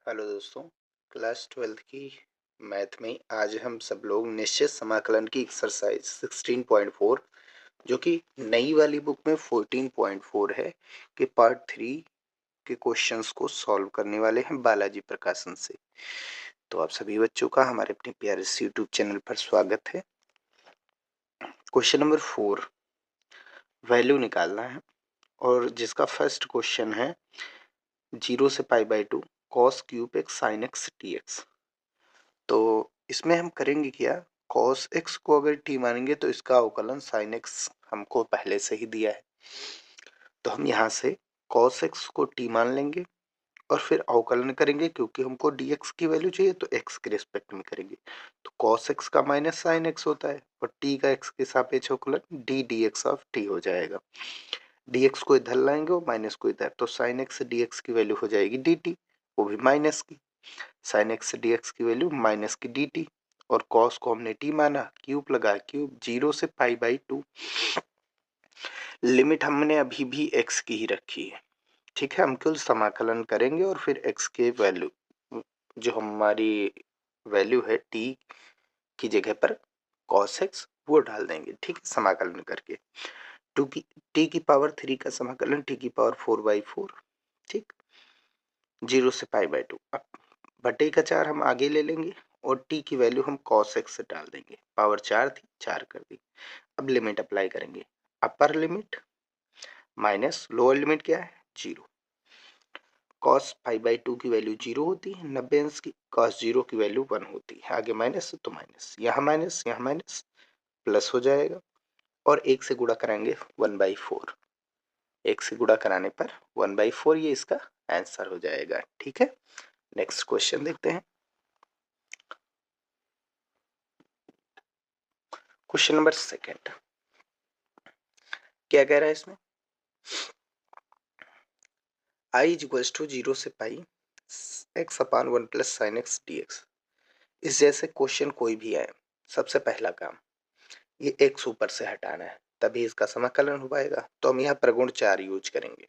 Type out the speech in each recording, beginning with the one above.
Hello दोस्तों, class 12th की math में आज हम सब लोग निश्चित समाकलन की एक्सरसाइज 16.4 जो कि नई वाली बुक में 14.4 है कि पार्ट 3 के क्वेश्चंस को सॉल्व करने वाले हैं बालाजी प्रकाशन से। तो आप सभी बच्चों का हमारे अपने प्यारे से यूट्यूब चैनल पर स्वागत है। क्वेश्चन नंबर 4 वैल्यू निकालना है और जिसका फर्स्ट क्वेश्चन है 0 से π/2 cos cube x sin x dx। तो इसमें हम करेंगे क्या, cos x को अगर t मानेंगे तो इसका अवकलन sin x हमको पहले से ही दिया है, तो हम यहाँ से cos x को t मान लेंगे और फिर अवकलन करेंगे क्योंकि हमको dx की वैल्यू चाहिए तो x के रिस्पेक्ट में करेंगे। तो cos x का माइनस sin x होता है और t का x के सापेक्ष अवकलन d dx ऑफ t हो जाएगा। dx को इधर लाएंगे और माइनस को इधर, तो sin x से dx की वैल्यू हो जाएगी dt, वो भी माइनस की। sin x से dx की वैल्यू माइनस की dt और cos को हमने t माना, क्यूब लगा, क्यूब 0 से π/2। लिमिट हमने अभी भी x की ही रखी है, ठीक है। हम केवल समाकलन करेंगे और फिर x के वैल्यू जो हमारी वैल्यू है t की जगह पर cos x वो डाल देंगे, ठीक है, समाकलन करके। t की पावर 3 का समाकलन t की पावर 4/4, ठीक, 0 से π/2। अब बटे का 4 हम आगे ले लेंगे और t की वैल्यू हम cos x से डाल देंगे, पावर 4 थी 4 कर दी। अब लिमिट अप्लाई करेंगे, upper limit minus lower limit क्या है 0। cos π/2 की वैल्यू 0 होती है 90 अंश की, cos 0 की वैल्यू 1 होती है, आगे माइनस तो माइनस, यहाँ माइनस प्लस हो जाएगा और 1 से गुणा कराएंगे 1/4, 1 से गुणा कराने पर 1/4 ये इसका आंसर हो जाएगा, ठीक है। नेक्स्ट क्वेश्चन देखते हैं। क्वेश्चन नंबर सेकंड क्या कह रहा है इसमें, i इक्वल्स टू 0 से पाई x/1 plus sine x dx। इस जैसे क्वेश्चन कोई भी आए, सबसे पहला काम ये x ऊपर से हटाना है, तभी इसका समाकलन हो पाएगा। तो हम यहाँ प्रगुण 4 यूज करेंगे,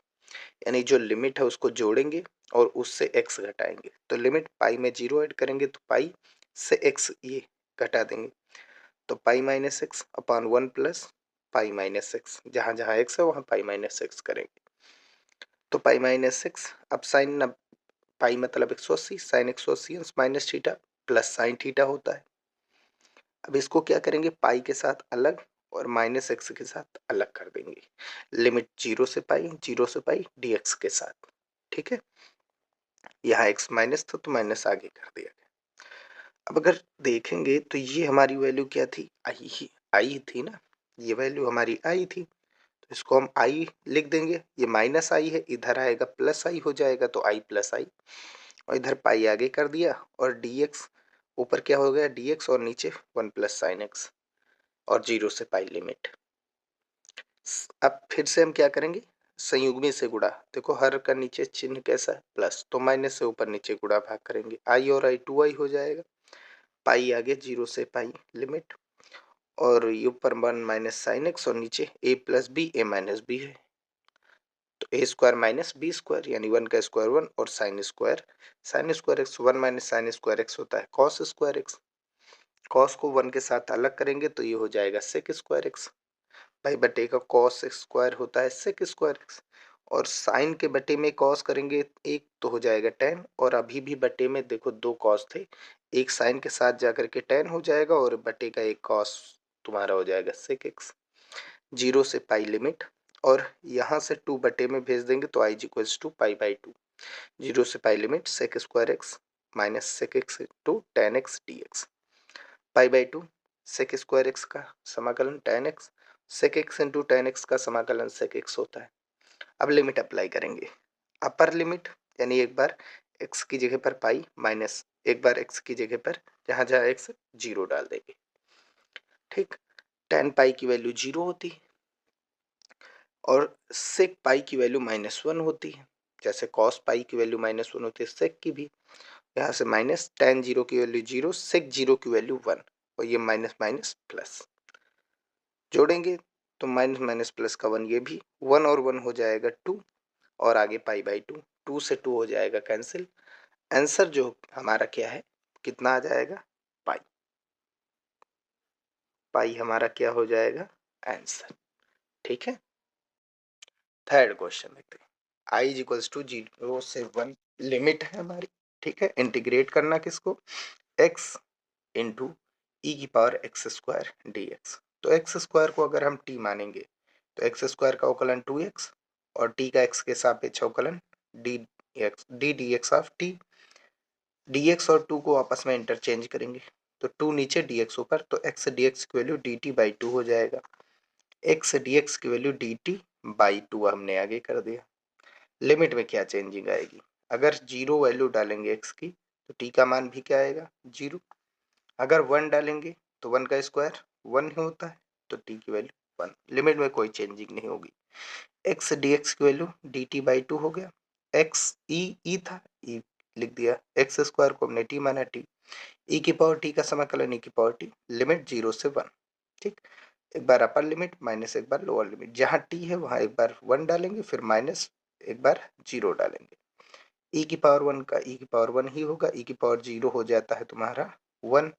यानी जो लिमिट है उसको जोड़ेंगे और उससे x घटाएंगे। तो लिमिट पाई में 0 ऐड करेंगे तो पाई से x ये घटा देंगे, तो pi minus x upon 1 plus pi minus x, जहां जहां x है वहां पाई माइनस एक्स करेंगे। तो पाई माइनस एक्स, अब साइन पाई मतलब 180, sine 180 minus theta plus sine theta होता है। अब इसको क्या करेंगे, पाई के साथ अलग और माइनस एक्स के साथ अलग कर देंगे। लिमिट 0 से पाई dx के साथ, ठीक है। यहाँ x माइनस था तो माइनस आगे कर दिया गया। अब अगर देखेंगे तो ये हमारी वैल्यू क्या थी, आई थी ना, ये वैल्यू हमारी आई थी, तो इसको हम आई लिख देंगे। ये माइनस आई है, इधर आएगा प्लस आई हो जाएगा, तो आई प्लस आई, और इधर पाई आगे कर दिया और dx ऊपर क्या हो गया dx और नीचे 1 प्लस साइन एक्स और 0 से पाई लिमिट। अब फिर से हम क्या करेंगे, संयुग्मी से गुणा, देखो हर का नीचे चिन्ह कैसा है प्लस, तो माइनस से ऊपर नीचे गुणा भाग करेंगे, आई और आई 2i हो जाएगा, पाई आगे 0 से पाई लिमिट और ये ऊपर 1 माइनस साइन एक्स और नीचे a plus b a minus b है, तो a square minus b square यानी 1 का स्क्वायर 1 और sine square x 1 minus sine square x होता है कॉस स्क्वायर एक्स। कॉस को 1 के साथ अलग करेंगे तो ये हो जाएगा सेक स्क्वायर एक्स, भाई बटे का कॉस स्क्वायर होता है सेक स्क्वायर एक्स, और साइन के बटे में कॉस करेंगे एक तो हो जाएगा टेन, और अभी भी बटे में देखो दो कॉस थे, एक साइन के साथ जाकर के टेन हो जाएगा और बटे का एक कॉस तुम्हारा हो जाएगा सेक एक्स। 0 से पाई लिमिट और यहाँ से 2 बटे में भेज देंगे तो आई इक्वल्स टू पाई/2, 0 से pi limit sec square x minus sec x to tan x d x, पाई/2 सेक स्क्वायर एक्स का समाकलन tan x, sec x into tan x का समाकलन सेक एक्स होता है। अब लिमिट अप्लाई करेंगे, अपर लिमिट यानी एक बार एक्स की जगह पर पाई माइनस एक बार एक्स की जगह पर जहां जहां एक्स 0 डाल देंगे, ठीक। टेन पाई की वैल्यू 0 होती है और सेक पाई की वैल्यू -1 होती है, जैसे कॉस पाई की वैल्यू -1 होती है सेक की भी। यहाँ से माइनस टेन 0 की वैल्यू 0, सेक 0 की वैल्यू 1 और ये माइनस माइनस प्लस जोड़ेंगे तो माइनस माइनस प्लस का 1, ये भी 1 और 1 हो जाएगा 2 और आगे पाई/2, 2 से 2 हो जाएगा कैंसिल, आंसर जो हमारा क्या है, कितना आ जाएगा, पाई। पाई हमारा क्या हो जाएगा, आंसर। ठीक है। थर्ड क्वेश्चन देखते हैं। आई इज इक्वल्स टू 0 से 1 लिमिट है हमारी। ठीक है, इंटीग्रेट करना किसको, एक्स इंटू ई की power x square D x. तो एक्स स्क्वायर को अगर हम टी मानेंगे तो एक्स स्क्वायर का अवकलन 2x और टी का एक्स के सापेक्ष अवकलन D D x of T. dx और 2 को आपस में इंटरचेंज करेंगे तो 2 नीचे dx ऊपर, तो x dx की वैल्यू dt बाई 2 हो जाएगा। x dx की वैल्यू dt बाई 2 हमने आगे कर दिया। लिमिट में क्या चेंजिंग आएगी, अगर 0 वैल्यू डालेंगे x की तो t का मान भी क्या आएगा, 0। अगर 1 डालेंगे तो 1 का स्क्वायर 1 ही होता है, तो t की वैल्यू 1। लिमिट में कोई चेंजिंग नहीं होगी। x dx की वैल्यू dt बाई 2 हो गया। x e था, e लिख दिया, एक्स स्क्वायर को हमने t माना, t e की पावर t का समाकलन e की पावर t, लिमिट 0 से 1। ठीक, एक बार अपर लिमिट माइनस एक बार लोअर लिमिट, जहां t है वहां एक बार 1 डालेंगे, फिर माइनस एक बार 0 डालेंगे। e की पावर 1 का e की पावर 1 ही होगा, e की पावर 0 हो जाता है तुम्हारा 1।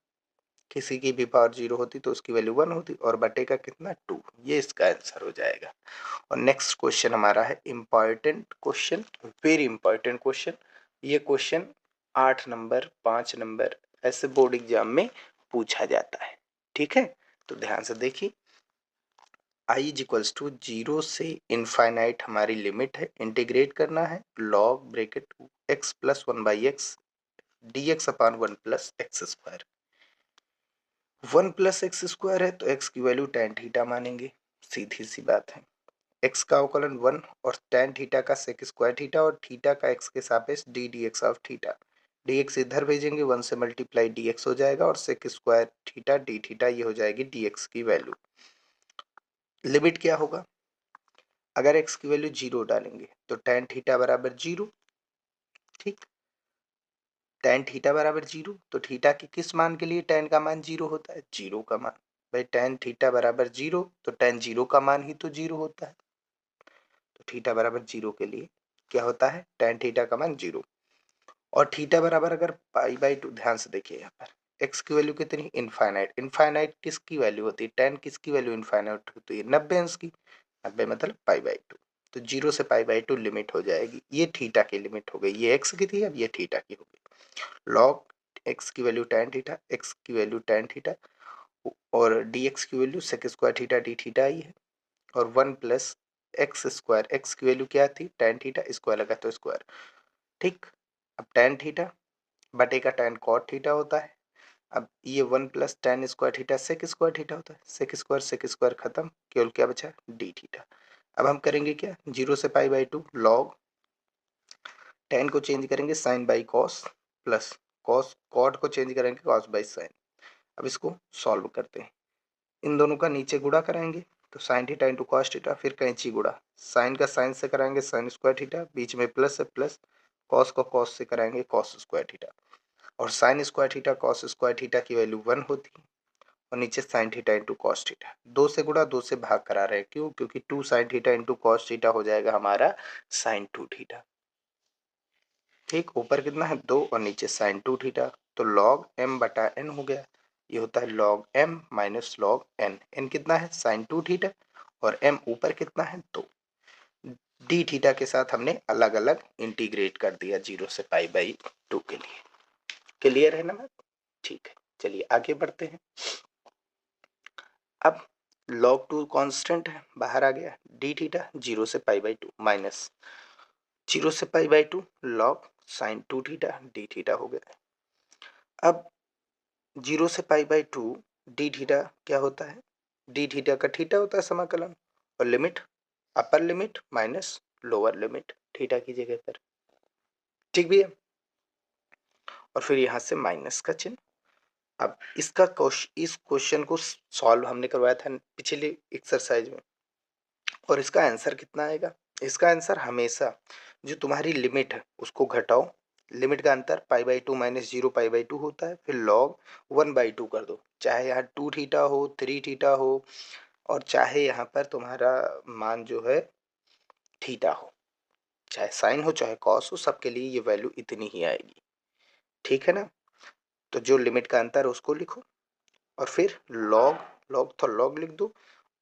किसी की भी पावर 0 होती तो उसकी वैल्यू 1 होती, और बटे का कितना 2, ये इसका आंसर हो जाएगा। और नेक्स्ट क्वेश्चन हमारा है important question, very important question. ये क्वेश्चन 8 नंबर 5 नंबर ऐसे बोर्ड एग्जाम में पूछा जाता है। ठीक है, तो ध्यान से देखिए। i इज इक्वल्स टू 0 से इनफाइनाइट हमारी लिमिट है, इंटीग्रेट करना है log bracket x plus 1 by x d x upon 1 plus x square. 1 plus x square है तो x की वैल्यू tan थीटा मानेंगे, सीधी सी बात है। x का अवकलन 1 और tan थीटा का sec स्क्वायर थीटा और थीटा का x के सापेक्ष D D x of theta. dx इधर भेजेंगे 1 से मल्टीप्लाई dx हो जाएगा और sec square theta d theta ये हो जाएगी dx की वैल्यू। लिमिट क्या होगा, अगर x की वैल्यू 0 डालेंगे तो tan थीटा बराबर 0। ठीक, tan थीटा बराबर 0 तो थीटा के किस मान के लिए tan का मान 0 होता है, 0 का मान। भाई tan थीटा बराबर 0 तो tan 0 का मान ही तो 0 होता है, तो थीटा बराबर 0 के लिए क्या होता है, tan थीटा का मान 0। और थीटा बराबर अगर पाई बाई 2, ध्यान से देखिए यहाँ पर x की वैल्यू कितनी, इनफाइनाइट। इनफाइनाइट किसकी वैल्यू होती है, tan किसकी वैल्यू इनफाइनाइट होती है, 90 अंश की। 90 मतलब पाई बाई 2, तो 0 से पाई बाई 2 लिमिट हो जाएगी। ये थीटा की लिमिट हो गई, ये x की थी, अब ये थीटा की हो गई। लॉग x की वैल्यू tan थीटा, x की वैल्यू tan थीटा और dx की value sec square theta d theta आई है, और 1 प्लस एक्स स्क्वायर, एक्स की वैल्यू क्या थी, tan थीटा, स्क्वायर लगा तो स्क्वायर। ठीक, अब tan थीटा बटे का tan cot थीटा होता है। अब ये 1 plus tan square theta sec square theta होता है, सेक स्क्वायर खत्म, केवल क्या बचा, डी थीटा। अब हम करेंगे क्या, 0 से पाई बाई 2 लॉग tan को चेंज करेंगे sine by cos, plus cos cot को चेंज करेंगे कॉस बाई साइन। अब इसको सॉल्व करते हैं, इन दोनों का नीचे गुणा कराएंगे तो sine theta into cos theta, फिर कैंची गुणा, साइन का साइन से कराएंगे साइन स्क्वायर थीटा, बीच में प्लस है प्लस, कॉस को कॉस से कराएंगे कॉस स्क्वायर थीटा, और sine square theta cos square theta की वैल्यू 1 होती है, और नीचे sine theta into cos theta. 2 से गुणा 2 से भाग करा रहे हैं, क्यों, क्योंकि 2 sine theta into cos theta हो जाएगा हमारा साइन 2 थीटा। ठीक, ऊपर कितना है 2 और नीचे साइन 2 थीटा, तो लॉग m बटा n हो गया। ये होता है log m minus log n। n कितना है साइन 2 थीटा और m ऊपर कितना है 2। डी थीटा के साथ हमने अलग अलग इंटीग्रेट कर दिया 0 से पाई बाई 2 के लिए। क्लियर है ना बात, ठीक है, चलिए आगे बढ़ते हैं। अब log 2 कांस्टेंट है, बाहर आ गया, डी थीटा 0 से पाई बाई 2 माइनस 0 से pi by 2 log sine 2 theta d theta हो गया। अब 0 से पाई बाई 2 डी थीटा क्या होता है, डी थीटा का थीटा होता है समाकलन, और limit upper limit minus lower limit theta की जगह पर। ठीक भैया, और फिर यहाँ से माइनस का चिन्ह। अब इसका इस क्वेश्चन को सॉल्व हमने करवाया था पिछले एक्सरसाइज में, और इसका आंसर कितना आएगा, इसका आंसर हमेशा जो तुम्हारी लिमिट है उसको घटाओ, लिमिट का अंतर पाई बाई 2 माइनस 0 पाई बाई 2 होता है, फिर लॉग 1 बाई 2 कर दो, चाहे यहाँ 2 थीटा हो 3 थीटा हो, और चाहे यहाँ पर तुम्हारा मान जो है थीटा हो, चाहे साइन हो चाहे कॉस हो, सबके लिए ये वैल्यू इतनी ही आएगी। ठीक है ना। तो जो लिमिट का अंतर है उसको लिखो और फिर लॉग, लॉग तो लॉग लिख दो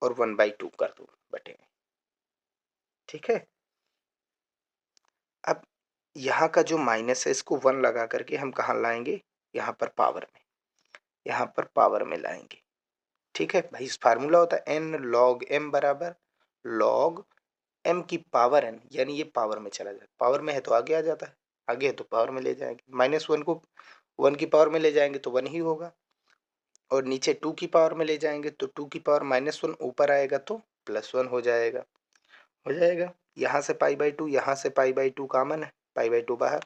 और 1/2 कर दो बटे में। ठीक है। अब यहाँ का जो माइनस है इसको 1 लगा करके हम कहाँ लाएंगे, यहाँ पर पावर में, यहाँ पर पावर में लाएंगे। ठीक है भाई, इस फार्मूला होता है n log m बराबर log m की पावर n, यानी ये पावर में चला जाए, पावर में है तो आगे आ जाता है, आगे है तो पावर में ले जाएंगे, -1 को 1 की पावर में ले जाएंगे तो 1 ही होगा, और नीचे 2 की पावर में ले जाएंगे तो 2 की पावर -1 ऊपर आएगा तो +1 हो जाएगा, हो जाएगा। यहाँ से π/2, यहाँ से π/2 कॉमन है, π/2 बाहर,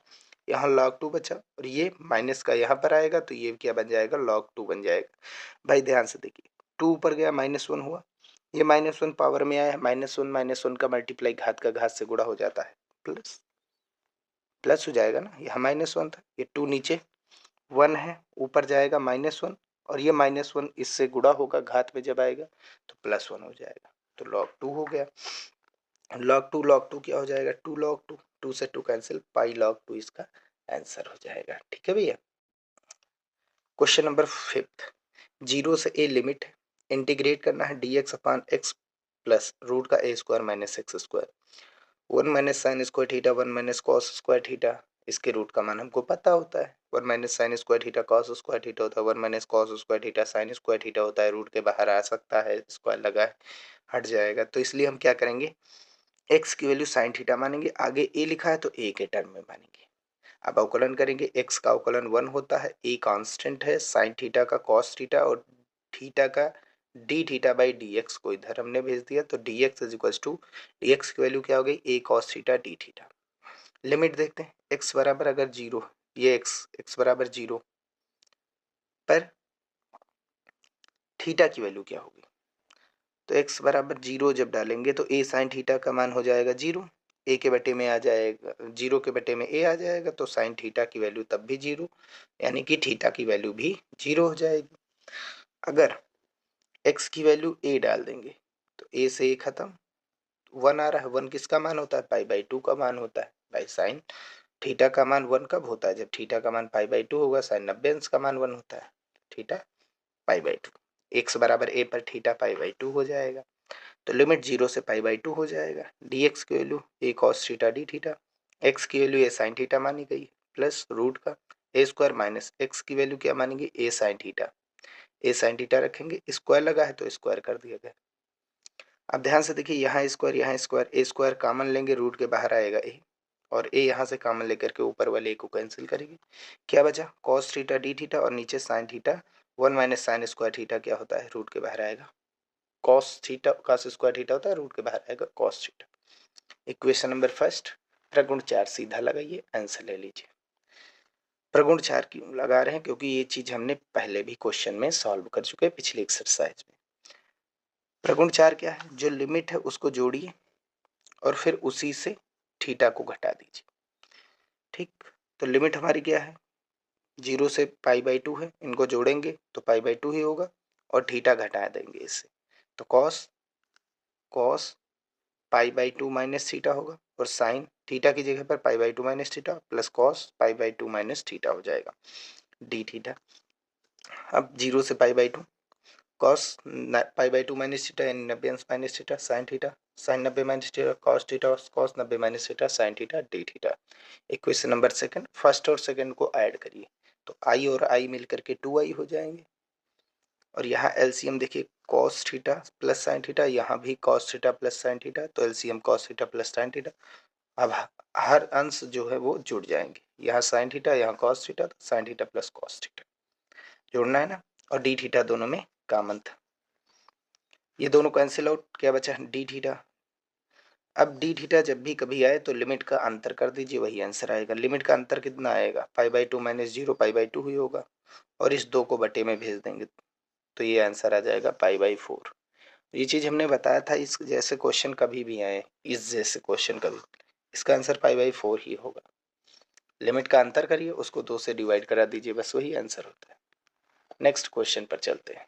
यहाँ log 2 बचा और ये माइनस का यहाँ पर आएगा तो ये क्या बन जाएगा, log 2 बन जाएगा। भाई ध्यान से देखिए, 2 ऊपर गया -1 हुआ, ये -1 पावर में आया, -1 का मल्टीप्लाई घात का घात से गुणा हो जाता है, प्लस प्लस हो जाएगा ना, यहाँ -1 था, ये 2 नीचे 1 है, ऊपर जाएगा -1 और ये -1 इससे गुणा होगा घात में जब आएगा तो +1 हो जाएगा, तो log 2 हो गया। log 2 क्या हो जाएगा, 2 log 2, 2 से 2 कैंसिल, पाई log 2 इसका आंसर हो जाएगा। ठीक है भैया। क्वेश्चन नंबर 5, 0 से a लिमिट है, इंटीग्रेट करना है dx अपान x प्लस रूट का a square minus x square, 1 minus sine square theta 1 minus cos square theta, इसके रूट का मान हमको पता होता है, 1 minus sine square theta cos square theta होता है, 1 minus cos square theta sine square theta होता है, रूट के बाहर आ सकता है, स्क्वायर लगा है हट जाएगा, तो इसलिए हम क्या करेंगे, x की वैल्यू साइन थीटा मानेंगे, आगे a लिखा है तो a के टर्म में मानेंगे। अब अवकलन करेंगे, x का अवकलन 1 होता है, a कांस्टेंट है, साइन थीटा का कॉस थीटा और थीटा का d theta by d x को इधर हमने भेज दिया, तो d x is equal to d x की वैल्यू क्या हो गई, a cos theta d theta. Limit देखते हैं, x बराबर अगर 0, ये x बराबर 0 पर थीटा की वैल्यू क्या होगी, तो x बराबर 0 जब डालेंगे तो a साइन थीटा का मान हो जाएगा 0, a के बटे में आ जाएगा, 0 के बटे में a आ जाएगा, तो साइन थीटा की वैल्यू तब भी 0, यानी कि थीटा की वैल्यू भी 0 हो जाएगी। अगर x की वैल्यू a डाल देंगे तो a से a खत्म, 1 आ रहा है, 1 किसका मान होता है, π/2 का मान होता है, भाई साइन थीटा का मान 1 कब होता है, जब थीटा का मान π/2 होगा, साइन 90 अंश का मान 1 होता है, थीटा π/2, x बराबर a पर थीटा π/2 हो जाएगा, तो लिमिट 0 से π/2 हो जाएगा, dx की value a cos theta d theta, x की वैल्यू a sin थीटा मानी गई, प्लस रूट का a स्क्वायर माइनस x की वैल्यू क्या मानेंगे, a sin theta, a sin theta रखेंगे, स्क्वायर लगा है तो स्क्वायर कर दिया गया। अब ध्यान से देखिए, यहाँ स्क्वायर, a स्क्वायर कॉमन लेंगे, रूट के बाहर आएगा a, और a यहाँ से कॉमन लेकर के ऊपर वाले a को कैंसिल करेंगे, क्या बचा cos थीटा डी थीटा और नीचे sin theta, 1 minus sine square theta क्या होता है, रूट के बाहर आएगा, cos theta cos square theta होता है, रूट के बाहर आएगा cos theta. Equation number first, प्रगुण 4 सीधा लगाइए, आंसर ले लीजिए। प्रगुण 4 क्यों लगा रहे हैं, क्योंकि ये चीज हमने पहले भी क्वेश्चन में सॉल्व कर चुके हैं पिछले एक्सरसाइज में। प्रगुण 4 क्या है, जो लिमिट है उसको जोड़िए और फिर उसी से थीटा को घटा दीजिए। ठीक, तो लिमिट हमारी क्या है, 0 से π/2 है, इनको जोड़ेंगे तो π/2 ही होगा और थीटा घटा देंगे इससे, तो cos π/2 माइनस थीटा होगा और साइन थीटा की जगह पर π/2 minus theta plus cos π/2 minus theta हो जाएगा डी थीटा। अब 0 से π/2, cos π/2 माइनस थीटा यानी 90 अंश minus theta, sine 90 minus theta cos 90 minus theta sine theta d theta. Equation number second, first और सेकंड को ऐड करिए तो i और i मिलकर के 2i हो जाएंगे, और यहाँ एलसीएम देखिए cos theta plus sine theta, यहाँ भी cos theta plus sine theta, तो LCM cos theta plus sine theta. अब हर अंश जो है वो जुड़ जाएंगे, यहाँ साइन थीटा यहाँ cos थीटा, तो sine theta plus cos theta जोड़ना है ना, और डी थीटा दोनों में कॉमन था, ये दोनों कैंसिल आउट, क्या बचा डी थीटा। अब डी थीटा जब भी कभी आए तो लिमिट का अंतर कर दीजिए, वही आंसर आएगा। लिमिट का अंतर कितना आएगा, π/2 माइनस 0 π/2 ही होगा, और इस 2 को बटे में भेज देंगे तो ये आंसर आ जाएगा π/4। ये चीज हमने बताया था, इस जैसे क्वेश्चन कभी भी आए, इस जैसे क्वेश्चन कभी, इसका आंसर π/4 ही होगा। लिमिट का अंतर करिए, उसको 2 से डिवाइड करा दीजिए, बस वही आंसर होता है। नेक्स्ट क्वेश्चन पर चलते हैं।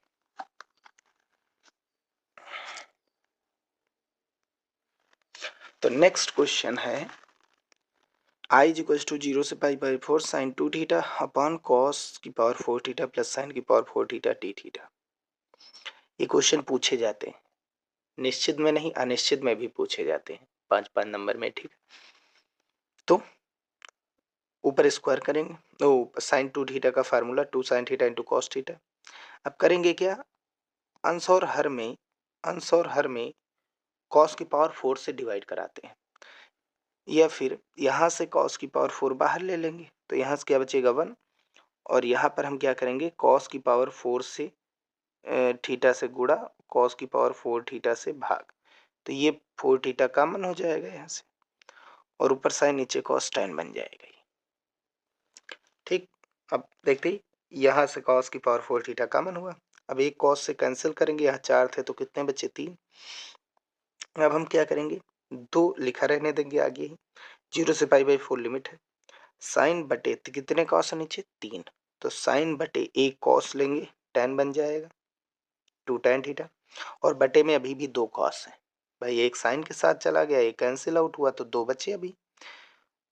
तो नेक्स्ट क्वेश्चन है I इज इक्वल टू 0 से pi by 4 sine 2 theta upon cos की पावर 4 थीटा प्लस साइन की पावर 4 थीटा डी थीटा। ये क्वेश्चन पूछे जाते हैं, निश्चित में नहीं अनिश्चित में भी पूछे जाते हैं 5-5 नंबर में, ठीक। तो ऊपर स्क्वायर करेंगे, तो साइन 2 थीटा का formula 2 sine theta into cos theta. अब करेंगे क्या, अंश और हर में कॉस की पावर 4 से डिवाइड कराते हैं, या फिर यहाँ से कॉस की पावर 4 बाहर ले लेंगे, तो यहाँ से क्या बचेगा 1, और यहाँ पर हम क्या करेंगे कॉस की पावर 4 से थीटा से गुणा, कॉस की पावर 4 थीटा से भाग, तो ये 4 थीटा कॉमन हो जाएगा यहाँ से, और ऊपर साइन नीचे कॉस tan बन जाएगा ये, ठीक। अब देखते ही यहाँ से कॉस की पावर 4 थीटा कॉमन हुआ, अब एक कॉस से कैंसिल करेंगे, यहाँ 4 थे तो कितने बचे 3। अब हम क्या करेंगे 2 लिखा रहने देंगे आगे ही, 0 से पाई बाई 4 लिमिट है, साइन बटे कितने कॉस है नीचे 3, तो साइन बटे एक कॉस लेंगे tan बन जाएगा 2 tan थीटा, और बटे में अभी भी 2 कॉस है भाई, एक साइन के साथ चला गया, एक कैंसिल आउट हुआ तो 2 बचे अभी,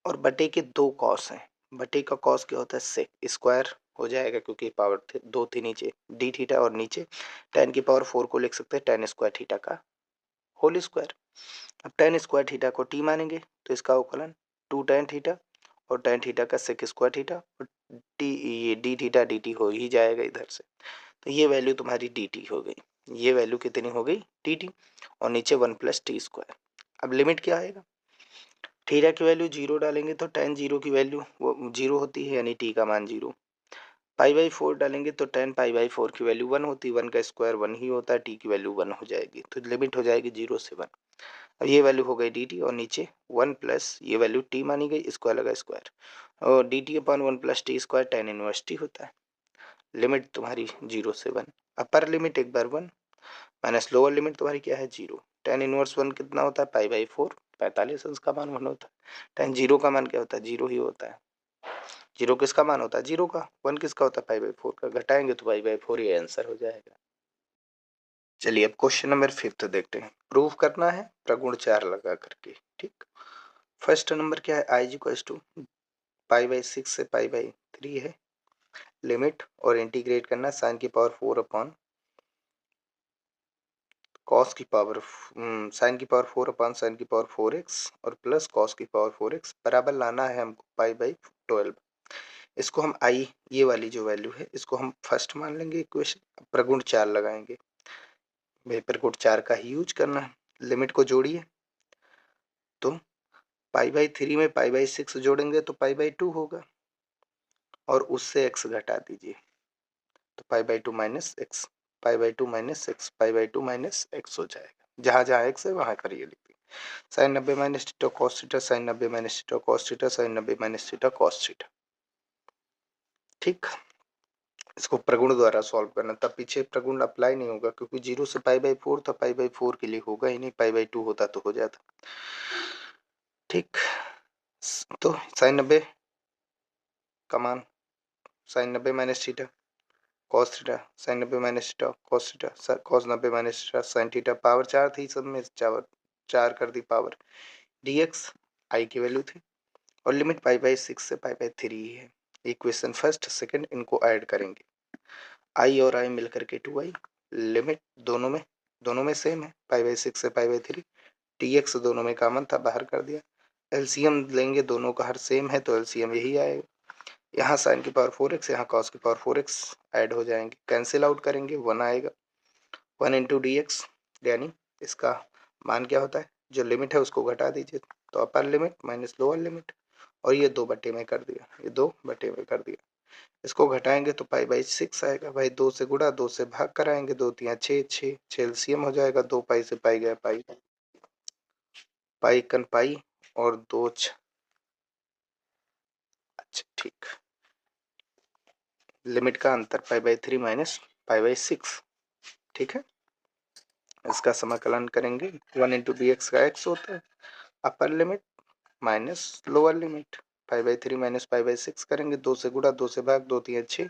और बटे के 2 कॉस हैं, बटे का कॉस क्या होता है सेक स्क्वायर हो जाएगा, क्योंकि पावर थे 2 थी नीचे डी थीटा, और नीचे tan की पावर 4 को लिख सकते हैं tan स्क्वायर थीटा का होल स्क्वायर। अब tan स्क्वायर थीटा को t मानेंगे तो इसका अवकलन 2 tan थीटा और tan थीटा का सेक स्क्वायर थीटा, और टी ये डी थीटा डी टी हो ही जाएगा इधर से, तो ये वैल्यू तुम्हारी डी टी हो गई, ये वैल्यू कितनी हो गई टी टी, और नीचे 1 प्लस टी स्क्वायर। अब लिमिट क्या आएगा, थीटा की वैल्यू 0 डालेंगे तो tan 0 की वैल्यू वो 0 होती है, यानी टी का मान 0, पाई बाई 4 डालेंगे तो tan पाई बाई 4 की वैल्यू 1 होती है, 1 का स्क्वायर 1 ही होता है, टी की वैल्यू 1 हो जाएगी, तो लिमिट हो जाएगी 0 से 1। अब ये वैल्यू हो गई डी टी, और नीचे 1 प्लस ये वैल्यू टी मानी गई, स्क्वायर लगा स्क्वायर, और D T upon 1 plus T square tan inverse T होता है। लिमिट तुम्हारी 0 से 1, अपर लिमिट एक बार 1 माइनस लोअर लिमिट तुम्हारी क्या है 0, tan इनवर्स 1 कितना होता है पाई बाई 4, 45 अंश का मान 1 होता है, tan 0 का मान क्या होता है 0 ही होता है, 0 किसका मान होता है 0 का, 1 किसका होता है पाई बाई 4 का, घटाएंगे तो पाई बाई 4 ये आंसर हो जाएगा। चलिए अब क्वेश्चन नंबर 5 देखते हैं, प्रूफ करना है प्रगुण 4 लगा करके, ठीक। फर्स्ट नंबर क्या है, I is equal to pi by 6 से पाई बाई 3 है, लिमिट और इंटीग्रेट करना साइन की पावर 4 अपॉन कॉस की पावर साइन की पावर 4 अपॉन साइन की पावर 4x और प्लस कॉस की पावर 4x बराबर लाना है हमको पाई बाई 12। इसको हम आई, ये वाली जो वैल्यू है इसको हम फर्स्ट मान लेंगे इक्वेशन, प्रगुण 4 लगाएंगे भाई, प्रगुण 4 का ही यूज करना है, लिमिट को जोड़िए तो पाई बाई 3 में पाई बाई 6 जोड़ेंगे तो पाई बाई 2 होगा, और उससे x घटा दीजिए तो pi by 2 minus x, pi by 2 minus x, pi by 2 minus x हो जाएगा, जहाँ जहाँ एक्स है वहाँ करिए लिखिए, sine 90 minus theta cos theta, sine 90 minus theta cos theta, sine 90 minus theta cos theta, ठीक। इसको प्रगुण द्वारा सॉल्व करना, तब पीछे प्रगुण अप्लाई नहीं होगा, क्योंकि 0 से पाई बाई 4 था, पाई बाई 4 के लिए होगा ही नहीं, पाई बाई 2 होता तो हो जाता, ठीक। तो साइन 90 का मान sine 90 minus theta cos theta, sine 90 minus theta cos theta, cos 90 minus theta sine theta, power 4 थी सब में, 4 कर दी पावर, dx आई की वैल्यू थी, और लिमिट पाई बाई 6 से पाई बाई 3 ही है। इक्वेशन फर्स्ट सेकंड इनको ऐड करेंगे, आई और आई मिलकर के 2i, लिमिट दोनों में सेम है, पाई बाई 6 से पाई बाई 3, dx दोनों में कॉमन था बाहर कर दिया, एलसीएम लेंगे दोनों का हर सेम है तो एलसीएम यही आएगा, यहाँ साइन की पावर 4x, यहाँ कॉस की पावर 4x ऐड हो जाएंगे, कैंसिल आउट करेंगे 1 आएगा, 1 इंटू डी एक्स, यानी इसका मान क्या होता है, जो लिमिट है उसको घटा दीजिए तो upper limit minus lower limit, और ये 2 बटे में कर दिया, ये 2 बटे में कर दिया, इसको घटाएंगे तो पाई बाई 6 आएगा भाई, 2 से गुणा 2 से भाग कराएंगे, 2 तिया 6, 6 एलसीएम हो जाएगा, 2 पाई से पाई गया पाई, पाई कन पाई और 2 अच्छा ठीक, लिमिट का अंतर pi by 3 minus pi by 6, ठीक है। इसका समाकलन करेंगे 1 इंटू डी एक्स का x होता है, upper limit minus lower limit, pi by 3 minus pi by 6 करेंगे, 2 से गुणा 2 से भाग, 2 तिया 6,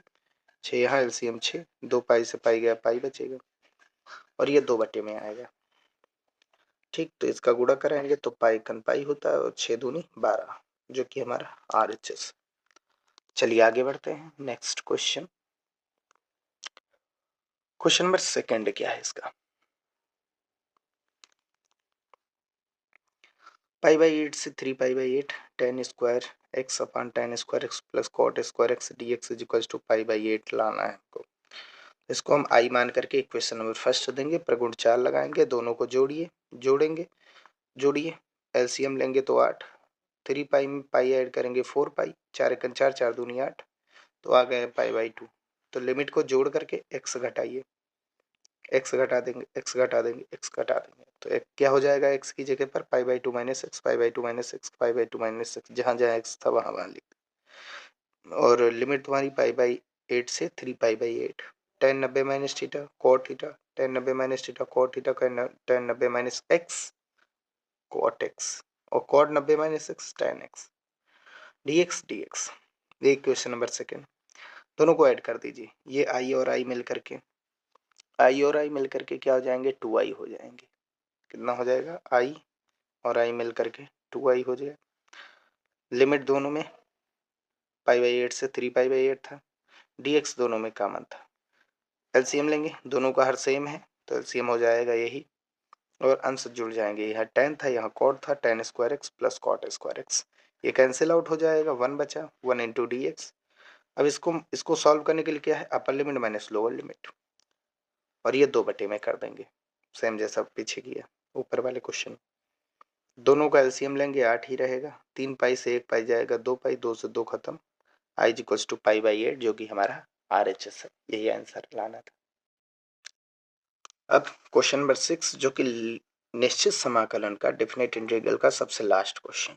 6 यहाँ एलसीएम 6, 2 पाई से पाई गया पाई बचेगा, और ये 2 बटे में आएगा, ठीक। तो इसका गुणा कराएंगे तो पाई कन पाई होता है, और 6 दूनी 12, जो कि हमारा RHS। चलिए आगे बढ़ते हैं। Next question, question number second क्या है इसका, पाई बाई 8 से 3 pi by 8 tan square x upon tan square x plus cot square x dx is equal to pi by 8 लाना है हमको। इसको हम आई मान करके इक्वेशन नंबर फर्स्ट देंगे, प्रगुण 4 लगाएंगे, दोनों को जोड़िए, एलसीएम लेंगे तो 8, 3 पाई में पाई ऐड करेंगे 4 पाई, 4 एकन 4, 4 दूनी 8, तो आ गए पाई बाई 2। तो लिमिट को जोड़ करके x घटाइए, x घटा देंगे, x घटा देंगे, x घटा देंगे, तो एक क्या हो जाएगा, x की जगह पर पाई by 2 minus x, pi by 2 minus x, pi by 2 minus x, जहाँ जहाँ x था वहाँ वहाँ लिख, और लिमिट तुम्हारी पाई बाई 8 से 3 pi by 8, tan 90 minus theta cot theta, tan 90 minus theta cot theta का tan 90 minus x cot x, और cot 90 minus x tan x dx। ये क्वेश्चन नंबर सेकंड, दोनों को ऐड कर दीजिए, ये आई और आई मिल करके क्या हो जाएंगे, 2i हो जाएंगे। कितना हो जाएगा, आई और आई मिल करके 2i हो जाएगा। लिमिट दोनों में पाई बाई 8 से 3 पाई बाई 8 था, dx दोनों में कॉमन था, एलसीएम लेंगे, दोनों का हर सेम है तो एलसीएम हो जाएगा यही, और अंश जुड़ जाएंगे, यहाँ tan था, यहाँ cot था, tan square x plus cot square x, ये कैंसिल आउट हो जाएगा, 1 बचा, 1 इंटू dx। अब इसको सॉल्व करने के लिए क्या है, upper limit minus lower limit, और ये 2 में कर देंगे, सेम जैसा पीछे किया ऊपर वाले क्वेश्चन। दोनों का एलसीएम लेंगे 8 ही रहेगा, 3 पाई से 1 पाई जाएगा 2 पाई, 2 से 2 खत्म, I is equals to pi by 8, जो कि हमारा RHS है। यही आंसर लाना था। अब क्वेश्चन नंबर 6, जो कि निश्चित समाकलन का, डेफिनेट इंटीग्रल का सबसे last question,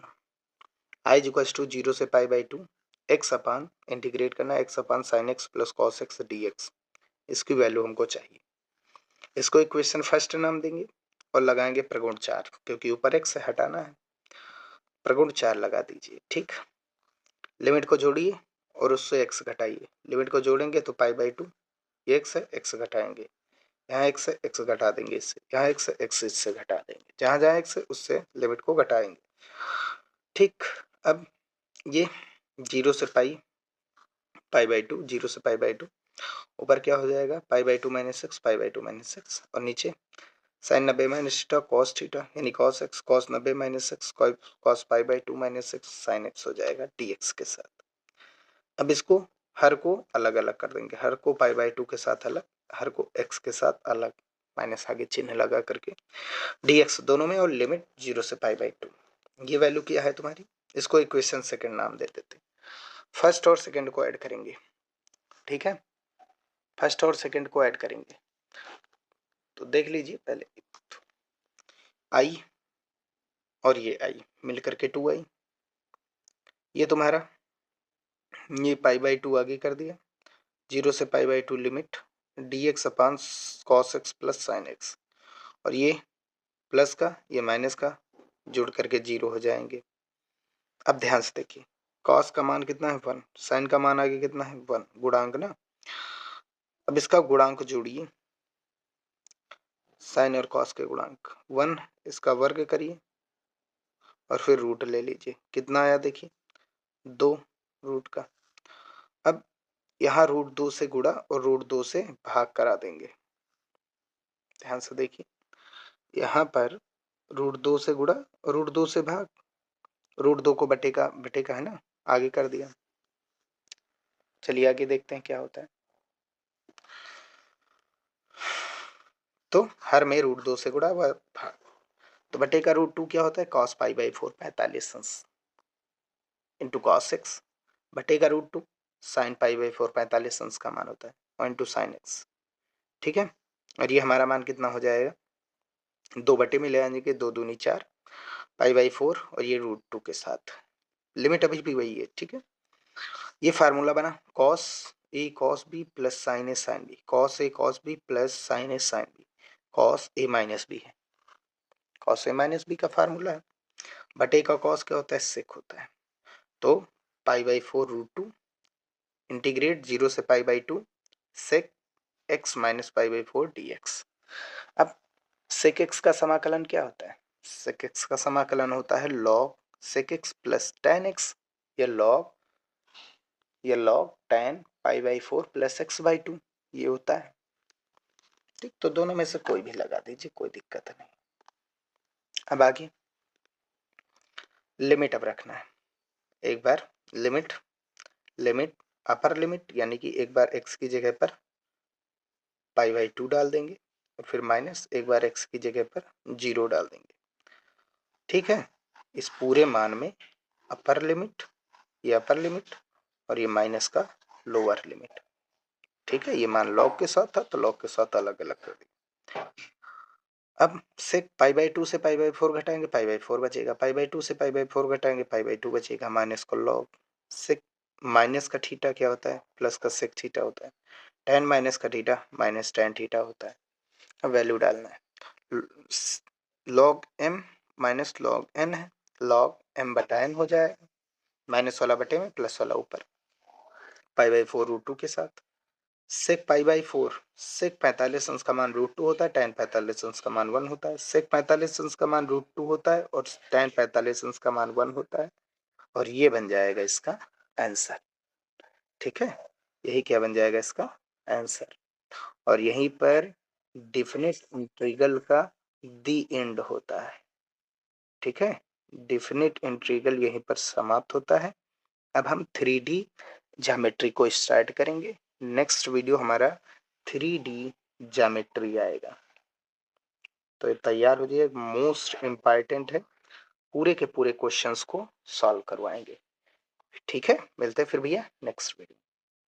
I is equals to 0 से pi by 2 x upon, integrate करना x upon sine x plus cos x dx, इसकी वैल्यू हमको चाहिए। इसको इक्वेशन फर्स्ट नाम देंगे और लगाएंगे प्रगुण 4, क्योंकि ऊपर x से हटाना है, प्रगुण 4 लगा दीजिए। ठीक, लिमिट को जोड़िए और उससे x घटाइए, लिमिट को जोड़ेंगे तो पाई बाई 2, ये x है, x घटाएंगे, यहाँ x है, x घटा देंगे इससे, यहाँ x है, x इससे घटा देंगे, जहाँ जहाँ x है उससे लिमिट को घटाएंगे। ठीक, अब ये 0 से पाई, पाई बाई 2, 0 से पाई बाई 2, ऊपर क्या हो जाएगा, pi by 2 minus x, pi by 2 minus x, और नीचे sine 90 minus theta cos theta, यानी cos x, cos 90 minus x, cos pi by 2 minus x sine x हो जाएगा dx के साथ। अब इसको हर को अलग अलग कर देंगे, हर को पाई बाई 2 के साथ अलग, हर को x के साथ अलग, माइनस आगे चिन्ह लगा करके dx दोनों में, और लिमिट 0 से पाई बाई 2, ये वैल्यू क्या है तुम्हारी, इसको इक्वेशन सेकंड नाम दे देते, फर्स्ट और सेकंड को ऐड करेंगे। ठीक है, फर्स्ट और सेकंड को ऐड करेंगे, तो देख लीजिए पहले, आई और ये आई मिल करके 2i, ये तुम्हारा, ये पाई बाई 2 आगे कर दिया, 0 से pi by 2 limit dx upon cos x plus sine x, और ये प्लस का ये माइनस का जुड़ करके 0 हो जाएंगे। अब ध्यान से देखिए, कॉस का मान कितना है 1, साइन का मान आगे कितना है 1, गुणांक ना। अब इसका गुणांक जोड़िए, साइन और कॉस के गुणांक 1, इसका वर्ग करिए और फिर रूट ले लीजिए, कितना आया देखिए 2 रूट का। अब यहाँ रूट 2 से गुणा और रूट 2 से भाग करा देंगे, ध्यान से देखिए, यहाँ पर रूट 2 से गुणा और रूट 2 से भाग, रूट 2 को बटे का है ना, आगे कर दिया। चलिए आगे देखते हैं क्या होता है। तो हर में रूट 2 से गुणा व भाग, तो बटे का रूट 2 क्या होता है, कॉस पाई बाई 4 45 अंश इंटू कॉस एक्स, बटे का रूट 2 साइन पाई बाई 4 45 अंश का मान होता है, और इंटू साइन एक्स। ठीक है, और ये हमारा मान कितना हो जाएगा, 2 बटे में ले आने के 2 दूनी 4 पाई बाई 4, और ये रूट 2 के साथ, लिमिट अभी भी वही है। ठीक है, ये फार्मूला बना, cos A cos B plus sign A sine B, cos A cos B plus sign A sine B, cos A minus b है, कॉस ए माइनस बी का फार्मूला है, बटे का कॉस क्या होता है, सेक होता है, तो पाई बाई 4 रूट 2 इंटीग्रेट 0 से pi by 2 sec x minus pi by 4 dx। अब सेक एक्स का समाकलन क्या होता है, सेक एक्स का समाकलन होता है log sec x plus tan x या log tan pi by 4 plus x by 2 ये होता है। ठीक, तो दोनों में से कोई भी लगा दीजिए, कोई दिक्कत नहीं। अब आगे लिमिट अब रखना है। एक बार लिमिट अपर लिमिट यानी कि एक बार x की जगह पर पाई बाई 2 डाल देंगे और फिर माइनस एक बार x की जगह पर 0 डाल देंगे। ठीक है, इस पूरे मान में अपर लिमिट, ये अपर लिमिट और ये माइनस का लोअर लिमिट। ठीक है, ये मान लॉग के साथ था तो लॉग के साथ अलग अलग कर दिया। अब सेक पाई बाई 2 से पाई बाई 4 घटाएंगे, पाई बाई 4 बचेगा। पाई बाई 2 से पाई बाई 4 घटाएंगे, पाई बाई 2 बचेगा। माइनस को लॉग सेक माइनस का थीटा क्या होता है, प्लस का सेक थीटा होता है। tan माइनस का थीटा माइनस tan थीटा होता है। अब वैल्यू डालना है, log m minus log n है, लॉग m बटा n हो जाएगा, माइनस वाला बटे में प्लस वाला ऊपर, पाई बाई 4 रूट 2 के साथ। सेक पाई बाई 4, सेक 45 अंश का मान रूट 2 होता है, tan 45 अंश का मान 1 होता है। सेक 45 अंश का मान रूट 2 होता है और tan 45 अंश का मान 1 होता है, और ये बन जाएगा इसका आंसर। ठीक है, यही क्या बन जाएगा इसका आंसर। और यहीं पर डिफिनिट इंटीग्रल का दी एंड होता है। ठीक है, डिफिनिट इंटीग्रल यहीं पर समाप्त होता है। अब हम 3D ज्योमेट्री को स्टार्ट करेंगे। नेक्स्ट वीडियो हमारा 3D ज्योमेट्री आएगा, तो ये तैयार हो जाइए, मोस्ट इम्पॉर्टेंट है, पूरे के पूरे क्वेश्चंस को सॉल्व करवाएंगे। ठीक है, मिलते हैं फिर भैया नेक्स्ट वीडियो।